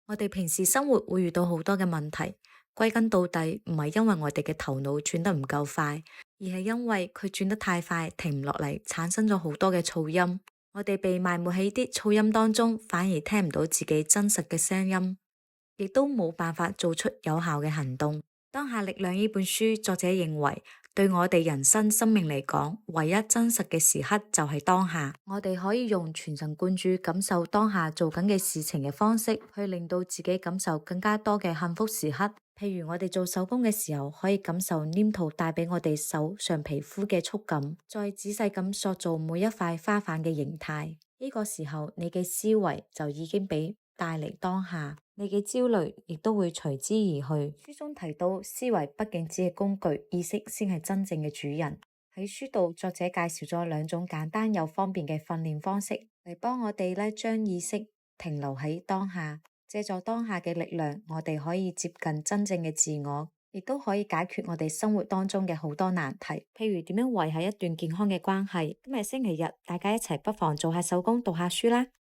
我哋平時生活會遇到好多嘅問題，歸根到底唔係因為我哋嘅頭腦轉得唔夠快，而係因為佢轉得太快，停唔落嚟，產生咗好多嘅噪音。我哋被埋沒喺啲噪音當中，反而聽唔到自己真實嘅聲音，亦都冇辦法做出有效嘅行動。當下力量呢本書作者認為，對我哋人生生命嚟講，唯一真實嘅時刻就係當下。我哋可以用全神貫注感受當下做緊嘅事情嘅方式，去令到自己感受更加多嘅幸福時刻。譬如我哋做手工嘅時候，可以感受黏土帶俾我哋手上皮膚嘅觸感，再仔細咁塑造每一塊花瓣嘅形態。呢個時候，你嘅思維就已經俾帶嚟當下，你嘅焦慮亦都會隨之而去。書中提到，思維畢竟只係工具，意識先係真正嘅主人。喺書度，作者介紹咗兩種簡單又方便嘅訓練方式，嚟幫我哋咧將意識停留喺當下。借助當下嘅力量，我哋可以接近真正嘅自我，亦都可以解決我哋生活當中嘅好多難題，譬如點樣維繫一段健康嘅關係。今日星期日，大家一齊不妨做下手工，讀下書啦。